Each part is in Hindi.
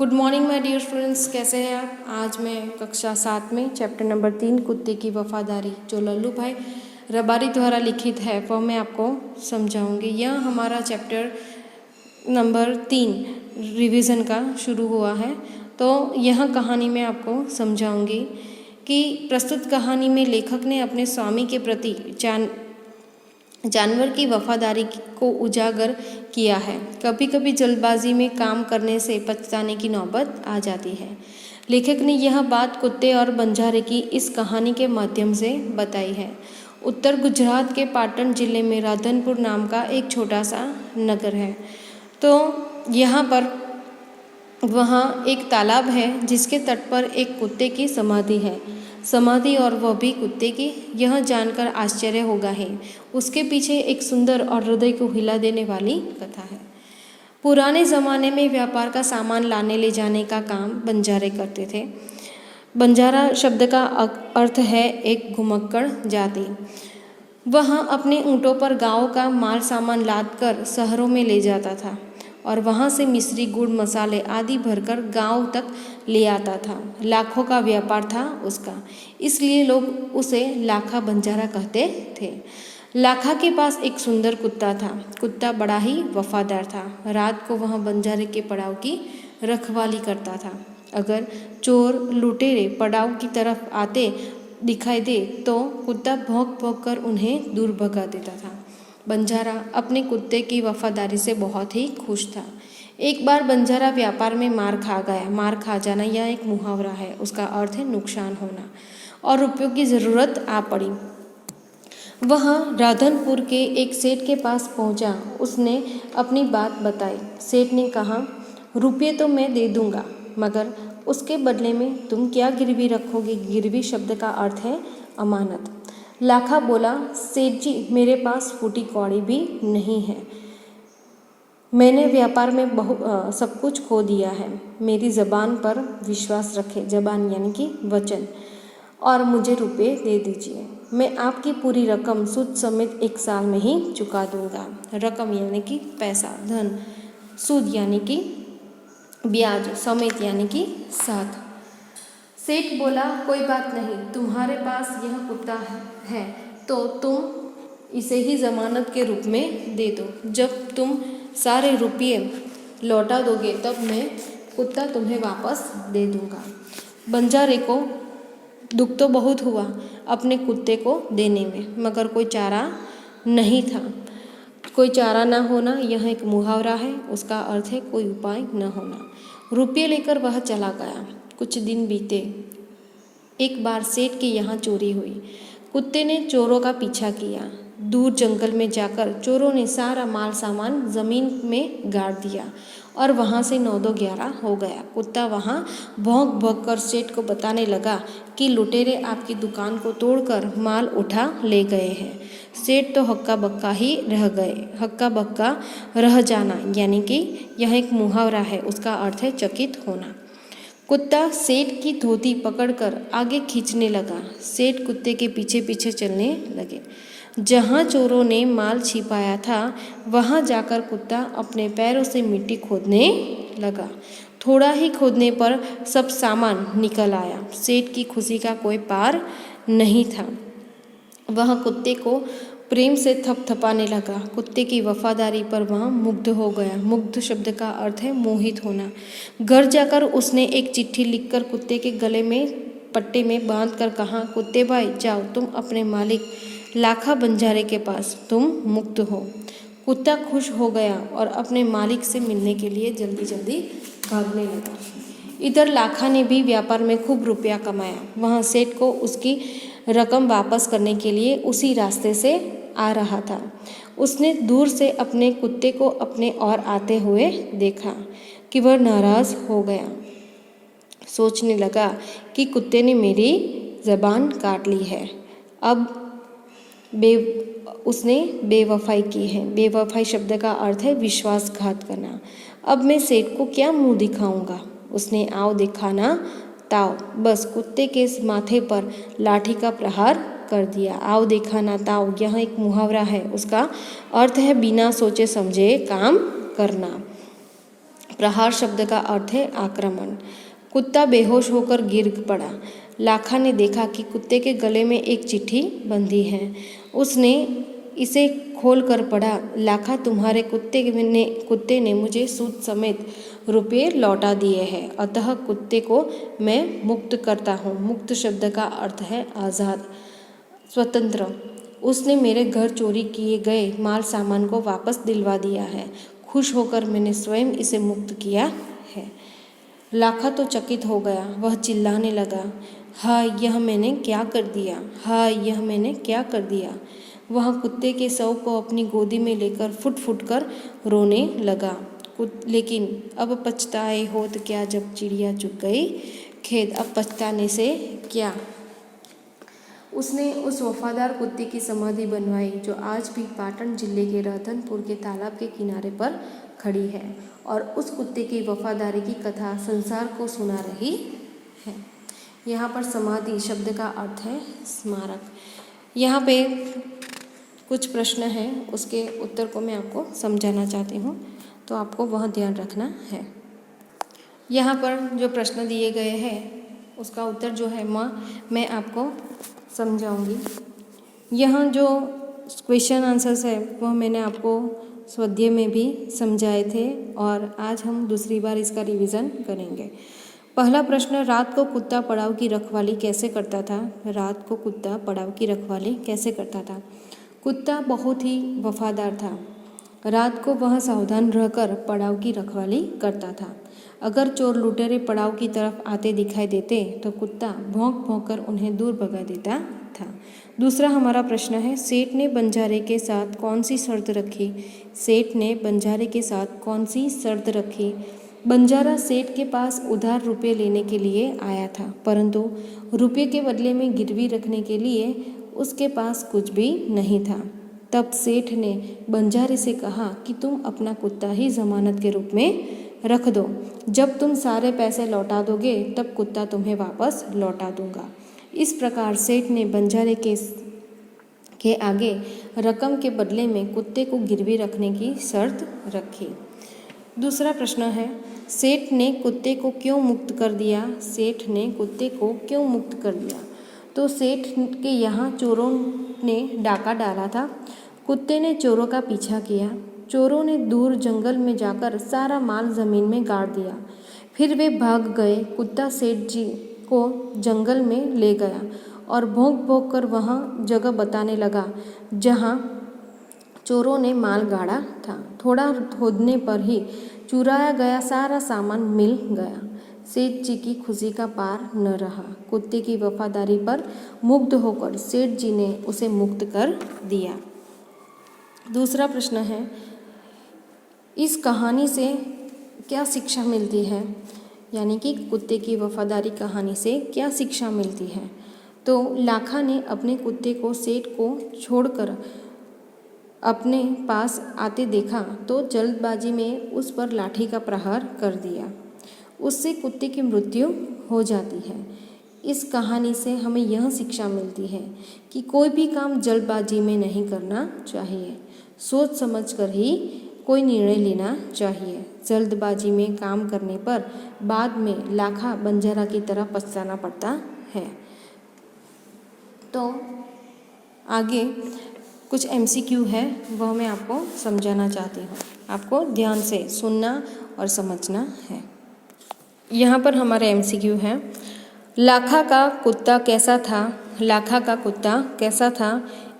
Good morning my dear students, कैसे हैं आप। आज मैं कक्षा 7 में चैप्टर नंबर 3 कुत्ते की वफादारी जो लल्लू भाई रबारी द्वारा लिखित है वह मैं आपको समझाऊंगी। यह हमारा चैप्टर नंबर 3 रिवीजन का शुरू हुआ है। तो यह कहानी मैं आपको समझाऊंगी कि प्रस्तुत कहानी में लेखक ने अपने स्वामी के प्रति जानवर की वफादारी को उजागर किया है। कभी कभी जल्दबाजी में काम करने से पछताने की नौबत आ जाती है। लेखक ने यह बात कुत्ते और बंजारे की इस कहानी के माध्यम से बताई है। उत्तर गुजरात के पाटन जिले में राधनपुर नाम का एक छोटा सा नगर है। तो यहाँ पर वहाँ एक तालाब है जिसके तट पर एक कुत्ते की समाधि है। समाधि और वह भी कुत्ते की। यह जानकर आश्चर्य होगा ही। उसके पीछे एक सुंदर और हृदय को हिला देने वाली कथा है। पुराने ज़माने में व्यापार का सामान लाने ले जाने का काम बंजारे करते थे। बंजारा शब्द का अर्थ है एक घुमक्कड़ जाति। वह अपने ऊँटों पर गाँव का माल सामान लाद कर शहरों में ले जाता था और वहाँ से मिश्री, गुड़, मसाले आदि भरकर गांव तक ले आता था। लाखों का व्यापार था उसका, इसलिए लोग उसे लाखा बंजारा कहते थे। लाखा के पास एक सुंदर कुत्ता था। कुत्ता बड़ा ही वफादार था। रात को वह बंजारे के पड़ाव की रखवाली करता था। अगर चोर लुटेरे पड़ाव की तरफ आते दिखाई दे तो कुत्ता भौंक भौंक कर उन्हें दूर भगा देता था। बंजारा अपने कुत्ते की वफादारी से बहुत ही खुश था। एक बार बंजारा व्यापार में मार खा गया। मार खा जाना यह एक मुहावरा है। उसका अर्थ है नुकसान होना और रुपयों की ज़रूरत आ पड़ी। वह राधनपुर के एक सेठ के पास पहुंचा। उसने अपनी बात बताई। सेठ ने कहा, रुपये तो मैं दे दूंगा, मगर उसके बदले में तुम क्या गिरवी रखोगे। गिरवी शब्द का अर्थ है अमानत। लाखा बोला, सेठ जी, मेरे पास फूटी कौड़ी भी नहीं है। मैंने व्यापार में सब कुछ खो दिया है। मेरी ज़बान पर विश्वास रखें, ज़बान यानी कि वचन, और मुझे रुपये दे दीजिए। मैं आपकी पूरी रकम सूद समेत 1 साल में ही चुका दूंगा। रकम यानी कि पैसा, धन, सूद यानी कि ब्याज, समेत यानी कि साथ। सेठ बोला, कोई बात नहीं, तुम्हारे पास यह कुत्ता है तो तुम इसे ही ज़मानत के रूप में दे दो। जब तुम सारे रुपये लौटा दोगे तब मैं कुत्ता तुम्हें वापस दे दूंगा। बंजारे को दुख तो बहुत हुआ अपने कुत्ते को देने में, मगर कोई चारा नहीं था। कोई चारा ना होना यह एक मुहावरा है। उसका अर्थ है कोई उपाय न होना। रुपये लेकर वह चला गया। कुछ दिन बीते। एक बार सेठ के यहाँ चोरी हुई। कुत्ते ने चोरों का पीछा किया। दूर जंगल में जाकर चोरों ने सारा माल सामान ज़मीन में गाड़ दिया और वहाँ से 9-2-11 हो गया। कुत्ता वहाँ भौंक भौंक कर सेठ को बताने लगा कि लुटेरे आपकी दुकान को तोड़कर माल उठा ले गए हैं। सेठ तो हक्का बक्का ही रह गए। हक्का बक्का रह जाना यानी कि यह एक मुहावरा है। उसका अर्थ है चकित होना। कुत्ता सेठ की धोती पकड़कर आगे खींचने लगा। सेठ कुत्ते के पीछे पीछे चलने लगे। जहाँ चोरों ने माल छिपाया था वहाँ जाकर कुत्ता अपने पैरों से मिट्टी खोदने लगा। थोड़ा ही खोदने पर सब सामान निकल आया। सेठ की खुशी का कोई पार नहीं था। वह कुत्ते को प्रेम से थपथपाने लगा। कुत्ते की वफादारी पर वह मुग्ध हो गया। मुग्ध शब्द का अर्थ है मोहित होना। घर जाकर उसने एक चिट्ठी लिखकर कुत्ते के गले में पट्टे में बांध कर कहा, कुत्ते भाई, जाओ तुम अपने मालिक लाखा बंजारे के पास, तुम मुक्त हो। कुत्ता खुश हो गया और अपने मालिक से मिलने के लिए जल्दी जल्दी भागने लगा। इधर लाखा ने भी व्यापार में खूब रुपया कमाया। वहाँ सेठ को उसकी रकम वापस करने के लिए उसी रास्ते से आ रहा था। उसने दूर से अपने कुत्ते को अपने ओर आते हुए देखा कि वह नाराज़ हो गया। सोचने लगा कि कुत्ते ने मेरी ज़बान काट ली है। अब उसने बेवफाई की है। बेवफाई शब्द का अर्थ है विश्वासघात करना। अब मैं सेठ को क्या मुंह दिखाऊंगा। उसने आओ दिखाना ताव, बस कुत्ते के माथे पर लाठी का प्रहार कर दिया। आओ दिखाना ताव यह एक मुहावरा है। उसका अर्थ है बिना सोचे समझे काम करना। प्रहार शब्द का अर्थ है आक्रमण। कुत्ता बेहोश होकर गिर पड़ा। लाखा ने देखा कि कुत्ते के गले में एक चिट्ठी बंधी है। उसने इसे खोल कर पढ़ा। लाखा, तुम्हारे कुत्ते ने मुझे सूद समेत रुपये लौटा दिए हैं, अतः कुत्ते को मैं मुक्त करता हूँ। मुक्त शब्द का अर्थ है आज़ाद, स्वतंत्र। उसने मेरे घर चोरी किए गए माल सामान को वापस दिलवा दिया है। खुश होकर मैंने स्वयं इसे मुक्त किया है। लाखा तो चकित हो गया। वह चिल्लाने लगा, हाय, यह मैंने क्या कर दिया, हाय, यह मैंने क्या कर दिया। वह कुत्ते के शव को अपनी गोदी में लेकर फुट फुट कर रोने लगा। लेकिन अब पछताए होत क्या, जब चिड़िया चुग गई खेत। अब पछताने से क्या। उसने उस वफादार कुत्ते की समाधि बनवाई जो आज भी पाटन जिले के रतनपुर के तालाब के किनारे पर खड़ी है और उस कुत्ते की वफादारी की कथा संसार को सुना रही है। यहाँ पर समाधि शब्द का अर्थ है स्मारक। यहाँ पे कुछ प्रश्न हैं, उसके उत्तर को मैं आपको समझाना चाहती हूँ, तो आपको वह ध्यान रखना है। यहाँ पर जो प्रश्न दिए गए हैं उसका उत्तर जो है मैं आपको समझाऊंगी। यहाँ जो क्वेश्चन आंसर्स है वह मैंने आपको स्वाध्याय में भी समझाए थे और आज हम दूसरी बार इसका रिवीजन करेंगे। पहला प्रश्न, रात को कुत्ता पड़ाव की रखवाली कैसे करता था। रात को कुत्ता पड़ाव की रखवाली कैसे करता था। कुत्ता बहुत ही वफादार था। रात को वह सावधान रहकर पड़ाव की रखवाली करता था। अगर चोर लुटेरे पड़ाव की तरफ आते दिखाई देते तो कुत्ता भौंक भौंक कर उन्हें दूर भगा देता था। दूसरा हमारा प्रश्न है, सेठ ने बंजारे के साथ कौन सी शर्त रखी। सेठ ने बंजारे के साथ कौन सी शर्त रखी। बंजारा सेठ के पास उधार रुपये लेने के लिए आया था, परंतु रुपये के बदले में गिरवी रखने के लिए उसके पास कुछ भी नहीं था। तब सेठ ने बंजारे से कहा कि तुम अपना कुत्ता ही जमानत के रूप में रख दो। जब तुम सारे पैसे लौटा दोगे तब कुत्ता तुम्हें वापस लौटा दूंगा। इस प्रकार सेठ ने बंजारे के आगे रकम के बदले में कुत्ते को गिरवी रखने की शर्त रखी। दूसरा प्रश्न है, सेठ ने कुत्ते को क्यों मुक्त कर दिया। सेठ ने कुत्ते को क्यों मुक्त कर दिया। तो सेठ के यहाँ चोरों ने डाका डाला था। कुत्ते ने चोरों का पीछा किया। चोरों ने दूर जंगल में जाकर सारा माल जमीन में गाड़ दिया। फिर वे भाग गए। कुत्ता सेठ जी को जंगल में ले गया और भौंक भौंक कर वहाँ जगह बताने लगा जहाँ चोरों ने माल गाड़ा था। थोड़ा खोदने पर ही चुराया गया सारा सामान मिल गया। सेठ जी की खुशी का पार न रहा। कुत्ते की वफादारी पर मुग्ध होकर सेठ जी ने उसे मुक्त कर दिया। दूसरा प्रश्न है, इस कहानी से क्या शिक्षा मिलती है। यानी कि कुत्ते की वफादारी कहानी से क्या शिक्षा मिलती है। तो लाखा ने अपने कुत्ते को सेठ को छोड़कर अपने पास आते देखा तो जल्दबाजी में उस पर लाठी का प्रहार कर दिया। उससे कुत्ते की मृत्यु हो जाती है। इस कहानी से हमें यह शिक्षा मिलती है कि कोई भी काम जल्दबाजी में नहीं करना चाहिए। सोच समझकर ही कोई निर्णय लेना चाहिए। जल्दबाजी में काम करने पर बाद में लाखा बंजारा की तरह पछताना पड़ता है। तो आगे कुछ MCQ है, वह मैं आपको समझाना चाहती हूँ। आपको ध्यान से सुनना और समझना है। यहाँ पर हमारा MCQ है, लाखा का कुत्ता कैसा था। लाखा का कुत्ता कैसा था।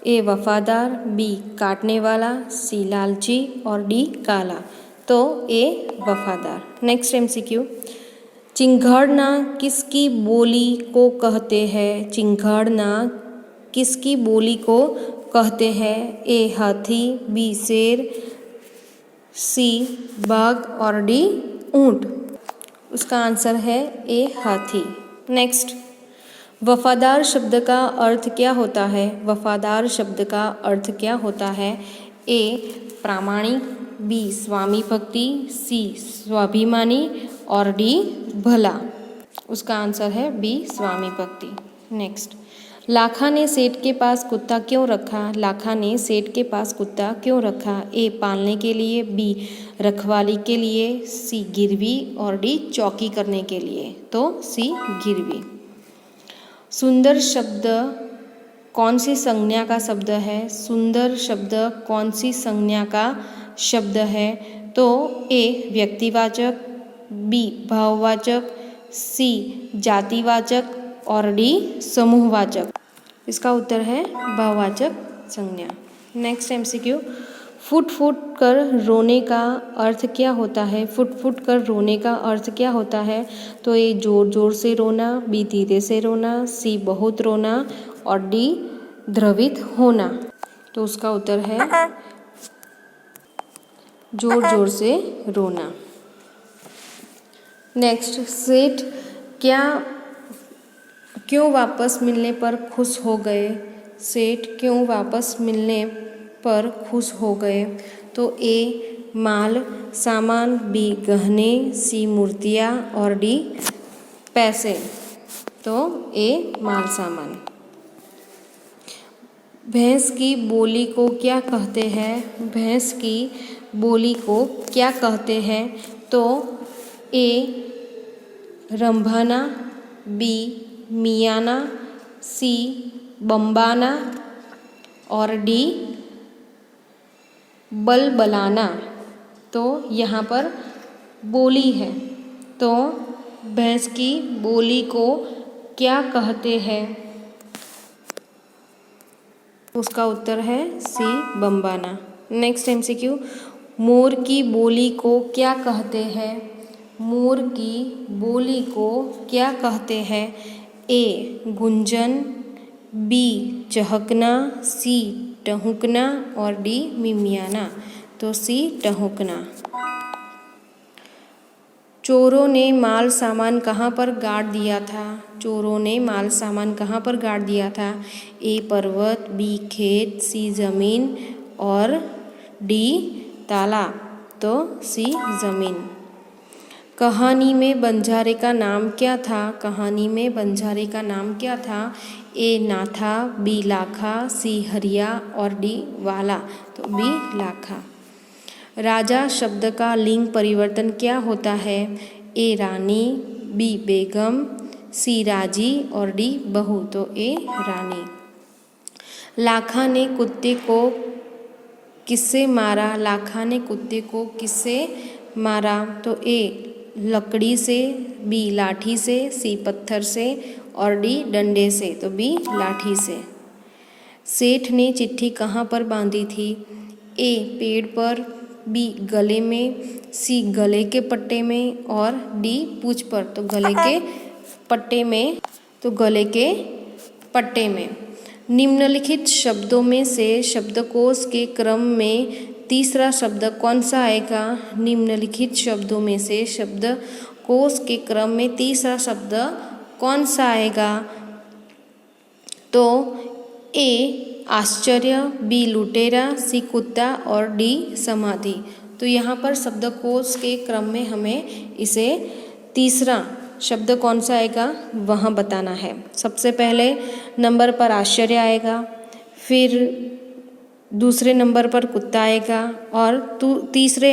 A वफादार, B काटने वाला, C लालची और D काला। तो A वफादार। नेक्स्ट MCQ, चिंघाड़ना किसकी बोली को कहते हैं। चिंघाड़ना किसकी बोली को कहते हैं। A हाथी, B शेर, C बाघ और D ऊंट। उसका आंसर है A हाथी। नेक्स्ट, वफादार शब्द का अर्थ क्या होता है। वफादार शब्द का अर्थ क्या होता है। A प्रामाणिक, B स्वामी भक्ति, C स्वाभिमानी और D भला। उसका आंसर है B स्वामी भक्ति। नेक्स्ट, लाखा ने सेठ के पास कुत्ता क्यों रखा? लाखा ने सेठ के पास कुत्ता क्यों रखा? ए पालने के लिए, बी रखवाली के लिए, सी गिरवी और डी चौकी करने के लिए। तो सी गिरवी। सुंदर शब्द कौन सी संज्ञा का शब्द है? सुंदर शब्द कौन सी संज्ञा का शब्द है? तो ए व्यक्तिवाचक, बी भाववाचक, सी जातिवाचक और डी समूहवाचक। इसका उत्तर है भाववाचक संज्ञा। नेक्स्ट एमसीक्यू, फुट फुट कर रोने का अर्थ क्या होता है? फुट फुट कर रोने का अर्थ क्या होता है? तो ए जोर जोर से रोना, बी धीरे से रोना, सी बहुत रोना और डी द्रवित होना। तो उसका उत्तर है जोर जोर से रोना। नेक्स्ट, सेठ क्यों वापस मिलने पर खुश हो गए? सेठ क्यों वापस मिलने पर खुश हो गए? तो ए माल सामान, बी गहने, सी मूर्तियाँ और डी पैसे। तो ए माल सामान। भैंस की बोली को क्या कहते हैं? भैंस की बोली को क्या कहते हैं? तो ए रंभाना, बी मियाना, सी बम्बाना और डी बलबलाना। तो यहाँ पर बोली है, तो भैंस की बोली को क्या कहते हैं? उसका उत्तर है सी बम्बाना। नेक्स्ट एमसीक्यू, मोर की बोली को क्या कहते हैं? मोर की बोली को क्या कहते हैं? ए गुंजन, बी चहकना, सी टहुकना और डी मिमियाना। तो सी टहुकना। चोरों ने माल सामान कहाँ पर गाड़ दिया था? चोरों ने माल सामान कहाँ पर गाड़ दिया था? ए पर्वत, बी खेत, सी जमीन और डी तालाब। तो सी जमीन। कहानी में बंजारे का नाम क्या था? कहानी में बंजारे का नाम क्या था? ए नाथा, बी लाखा, सी हरिया और डी वाला। तो बी लाखा। राजा शब्द का लिंग परिवर्तन क्या होता है? ए रानी, बी बेगम, सी राजी और डी बहू। तो ए रानी। लाखा ने कुत्ते को किससे मारा? लाखा ने कुत्ते को किससे मारा? तो ए लकड़ी से, बी लाठी से, सी पत्थर से और डी डंडे से। तो बी लाठी से। सेठ ने चिट्ठी कहाँ पर बांधी थी? ए पेड़ पर, बी गले में, सी गले के पट्टे में और डी पूंछ पर। तो गले के पट्टे में। तो गले के पट्टे में। निम्नलिखित शब्दों में से शब्दकोश के क्रम में तीसरा शब्द कौन सा आएगा? निम्नलिखित शब्दों में से शब्दकोश के क्रम में तीसरा शब्द कौन सा आएगा? तो ए आश्चर्य, बी लुटेरा, सी कुत्ता और डी समाधि। तो यहाँ पर शब्दकोश के क्रम में हमें इसे तीसरा शब्द कौन सा आएगा वहाँ बताना है। सबसे पहले नंबर पर आश्चर्य आएगा, फिर दूसरे नंबर पर कुत्ता आएगा और तीसरे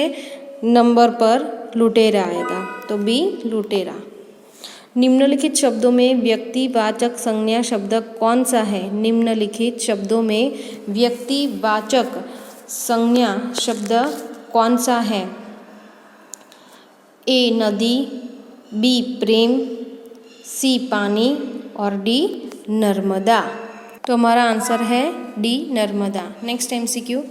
नंबर पर लुटेरा आएगा। तो बी लुटेरा। निम्नलिखित शब्दों में व्यक्तिवाचक संज्ञा शब्द कौन सा है? निम्नलिखित शब्दों में व्यक्तिवाचक संज्ञा शब्द कौन सा है? ए नदी, बी प्रेम, सी पानी और डी नर्मदा। तो हमारा आंसर है डी नर्मदा। नेक्स्ट एमसीक्यू,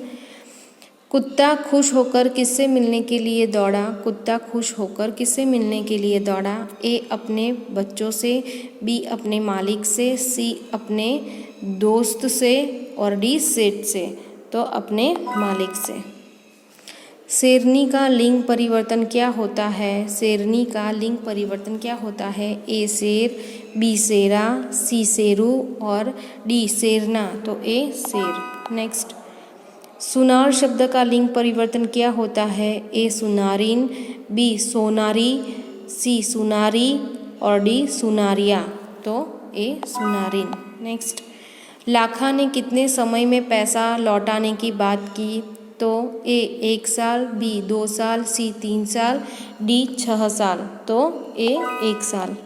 कुत्ता खुश होकर किससे मिलने के लिए दौड़ा? कुत्ता खुश होकर किससे मिलने के लिए दौड़ा? ए अपने बच्चों से, बी अपने मालिक से, सी अपने दोस्त से और डी सेठ से। तो अपने मालिक से। शेरनी का लिंग परिवर्तन क्या होता है? शेरनी का लिंग परिवर्तन क्या होता है? ए शेर, बी शेरा, सी शेरू और डी शेरना। तो ए शेर। नेक्स्ट, सुनार शब्द का लिंग परिवर्तन क्या होता है? ए सुनारिन, बी सोनारी, सी सुनारी और डी सुनारिया। तो ए सुनारिन। नेक्स्ट, लाखा ने कितने समय में पैसा लौटाने की बात की? तो ए 1 साल, बी 2 साल, सी 3 साल, डी 6 साल। तो ए 1 साल।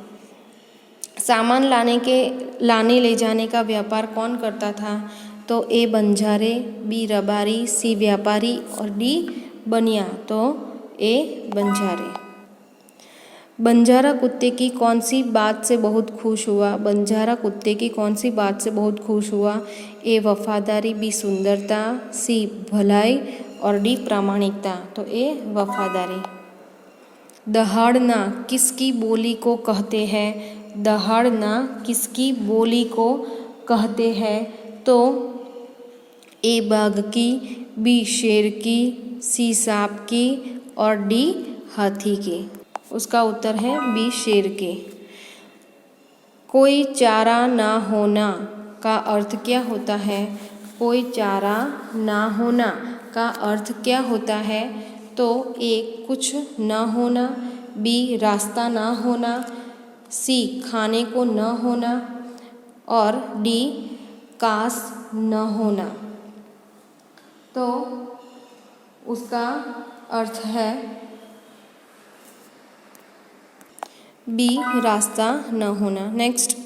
सामान लाने ले जाने का व्यापार कौन करता था? तो ए बंजारे, बी रबारी, सी व्यापारी और डी बनिया। तो ए बंजारे। बंजारा कुत्ते की कौन सी बात से बहुत खुश हुआ? बंजारा कुत्ते की कौन सी बात से बहुत खुश हुआ? ए वफादारी, बी सुंदरता, सी भलाई और डी प्रामाणिकता। तो ए वफादारी। दहाड़ना किसकी बोली को कहते हैं? दहाड़ना किसकी बोली को कहते हैं? तो ए बाघ की, बी शेर की, सी सांप की और डी हाथी की। उसका उत्तर है बी शेर के। कोई चारा ना होना का अर्थ क्या होता है? कोई चारा ना होना का अर्थ क्या होता है? तो ए कुछ न होना, बी रास्ता ना होना, सी खाने को न होना और डी काश न होना। तो उसका अर्थ है बी रास्ता न होना। नेक्स्ट,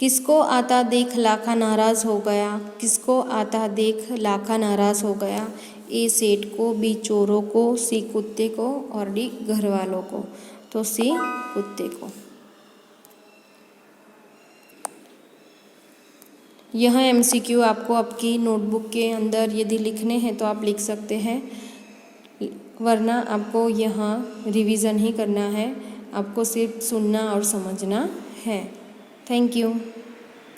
किसको आता देख लाखा नाराज़ हो गया? किसको आता देख लाखा नाराज़ हो गया? ए सेठ को, बी चोरों को, सी कुत्ते को और डी घर वालों को। तो सी कुत्ते को। यह MCQ आपको आपकी नोटबुक के अंदर यदि लिखने हैं तो आप लिख सकते हैं, वरना आपको यहाँ रिवीजन ही करना है। आपको सिर्फ सुनना और समझना है। Thank you.